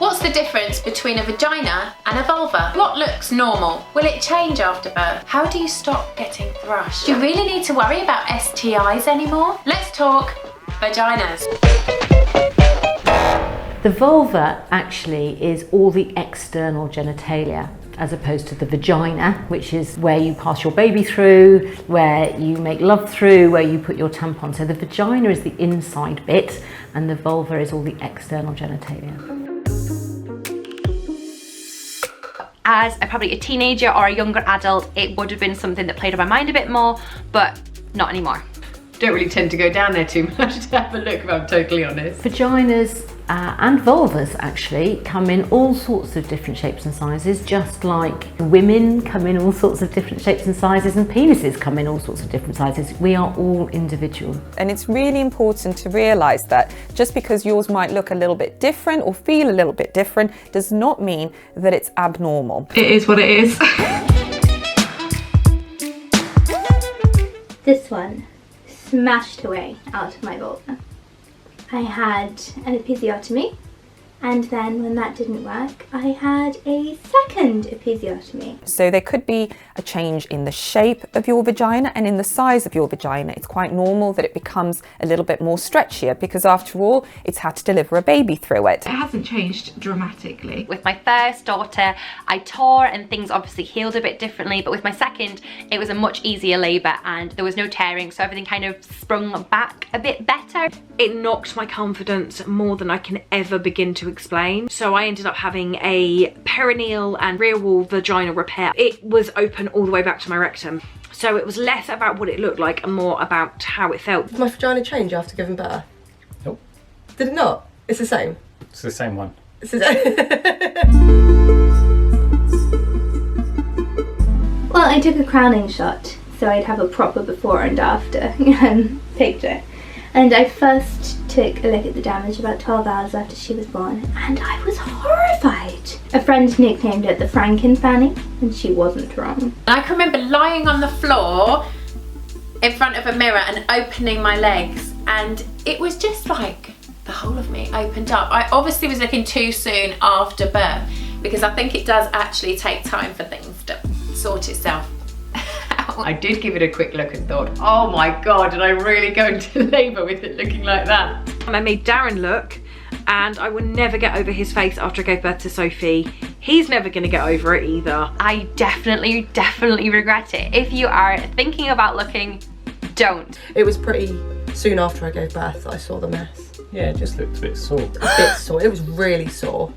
What's the difference between a vagina and a vulva? What looks normal? Will it change after birth? How do you stop getting thrashed? Do you really need to worry about STIs anymore? Let's talk vaginas. The vulva actually is all the external genitalia, as opposed to the vagina, which is where you pass your baby through, where you make love through, where you put your tampon. So the vagina is the inside bit and the vulva is all the external genitalia. As probably a teenager or a younger adult, it would have been something that played on my mind a bit more, but not anymore. Don't really tend to go down there too much to have a look, if I'm totally honest. Vaginas and vulvas actually come in all sorts of different shapes and sizes, just like women come in all sorts of different shapes and sizes and penises come in all sorts of different sizes. We are all individual. And it's really important to realise that just because yours might look a little bit different or feel a little bit different does not mean that it's abnormal. It is what it is. This one smashed away out of my vulva. I had an episiotomy, and then when that didn't work, I had a second episiotomy. So there could be a change in the shape of your vagina and in the size of your vagina. It's quite normal that it becomes a little bit more stretchier because after all, it's had to deliver a baby through it. It hasn't changed dramatically. With my first daughter, I tore and things obviously healed a bit differently, but with my second, it was a much easier labour and there was no tearing, so everything kind of sprung back a bit better. It knocked my confidence more than I can ever begin to explain. So I ended up having a perineal and rear wall vagina repair. It was open all the way back to my rectum. So it was less about what it looked like and more about how it felt. Did my vagina change after giving birth? Nope. Did it not? It's the same? It's the same one. It's the same. Well, I took a crowning shot, so I'd have a proper before and after picture. And I first took a look at the damage about 12 hours after she was born, and I was horrified. A friend nicknamed it the Franken Fanny, and she wasn't wrong. I can remember lying on the floor in front of a mirror and opening my legs, and it was just like the whole of me opened up. I obviously was looking too soon after birth, because I think it does actually take time for things to sort itself. I did give it a quick look and thought, oh my God, did I really go into labour with it looking like that? I made Darren look, and I will never get over his face after I gave birth to Sophie. He's never gonna get over it either. I definitely regret it. If you are thinking about looking, don't. It was pretty soon after I gave birth that I saw the mess. Yeah, it just looked a bit sore. A bit sore, it was really sore.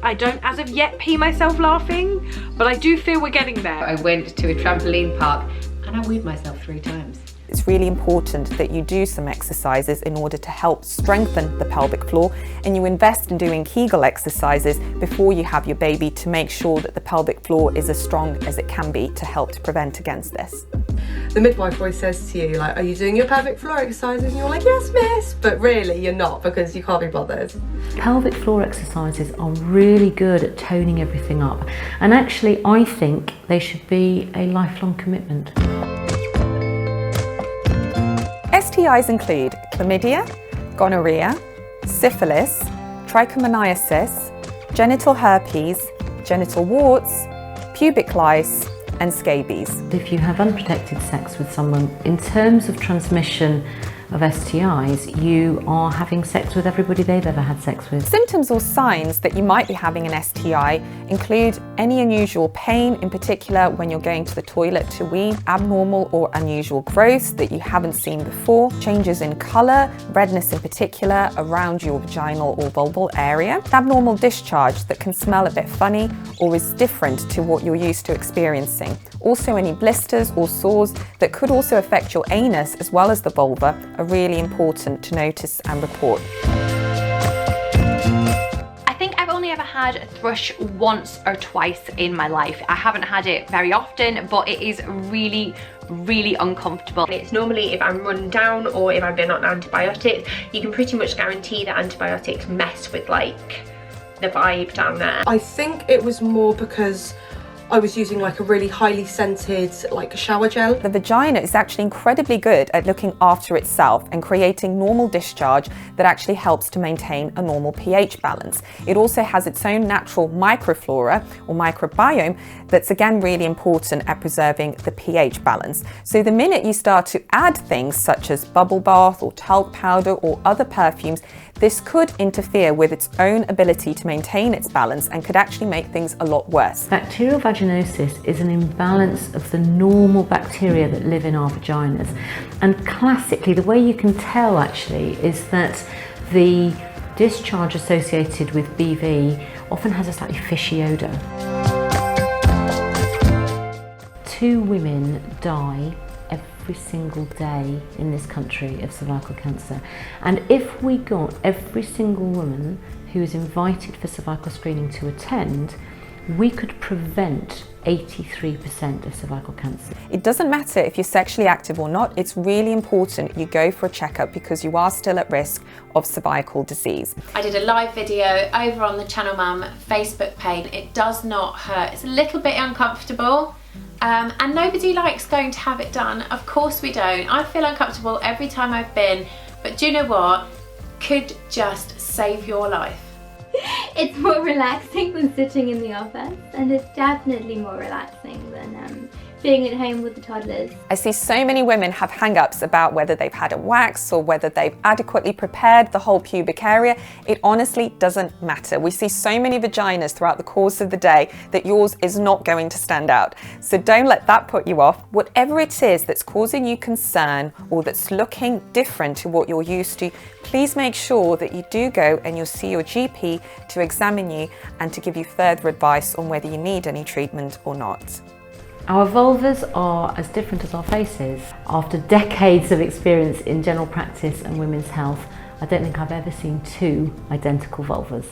I don't as of yet pee myself laughing, but I do feel we're getting there. I went to a trampoline park and I weed myself 3 times. It's really important that you do some exercises in order to help strengthen the pelvic floor, and you invest in doing Kegel exercises before you have your baby to make sure that the pelvic floor is as strong as it can be to help to prevent against this. The midwife always says to you, like, are you doing your pelvic floor exercises? And you're like, yes, miss, but really you're not, because you can't be bothered. Pelvic floor exercises are really good at toning everything up, and actually I think they should be a lifelong commitment. STIs include chlamydia, gonorrhea, syphilis, trichomoniasis, genital herpes, genital warts, pubic lice, and scabies. If you have unprotected sex with someone, in terms of transmission of STIs, you are having sex with everybody they've ever had sex with. Symptoms or signs that you might be having an STI include any unusual pain, in particular when you're going to the toilet to wee, abnormal or unusual growths that you haven't seen before, changes in colour, redness in particular around your vaginal or vulval area, abnormal discharge that can smell a bit funny or is different to what you're used to experiencing. Also any blisters or sores that could also affect your anus as well as the vulva are really important to notice and report. I think I've only ever had a thrush once or twice in my life. I haven't had it very often, but it is really uncomfortable. It's normally if I'm run down or if I've been on antibiotics. You can pretty much guarantee that antibiotics mess with like the vibe down there. I think it was more because I was using like a really highly scented like a shower gel. The vagina is actually incredibly good at looking after itself and creating normal discharge that actually helps to maintain a normal pH balance. It also has its own natural microflora or microbiome that's again really important at preserving the pH balance. So the minute you start to add things such as bubble bath or talc powder or other perfumes, this could interfere with its own ability to maintain its balance and could actually make things a lot worse. Bacterial vaginosis is an imbalance of the normal bacteria that live in our vaginas. And classically, the way you can tell actually is that the discharge associated with BV often has a slightly fishy odour. 2 women die every single day in this country of cervical cancer, and if we got every single woman who is invited for cervical screening to attend, we could prevent 83% of cervical cancer. It doesn't matter if you're sexually active or not, it's really important you go for a checkup because you are still at risk of cervical disease. I did a live video over on the Channel Mum Facebook page. It does not hurt. It's a little bit uncomfortable. And nobody likes going to have it done. Of course we don't. I feel uncomfortable every time I've been, but do you know what? Could just save your life. It's more relaxing than sitting in the office, and it's definitely more relaxing than being at home with the toddlers. I see so many women have hang-ups about whether they've had a wax or whether they've adequately prepared the whole pubic area. It honestly doesn't matter. We see so many vaginas throughout the course of the day that yours is not going to stand out. So don't let that put you off. Whatever it is that's causing you concern or that's looking different to what you're used to, please make sure that you do go and you'll see your GP to examine you and to give you further advice on whether you need any treatment or not. Our vulvas are as different as our faces. After decades of experience in general practice and women's health, I don't think I've ever seen 2 identical vulvas.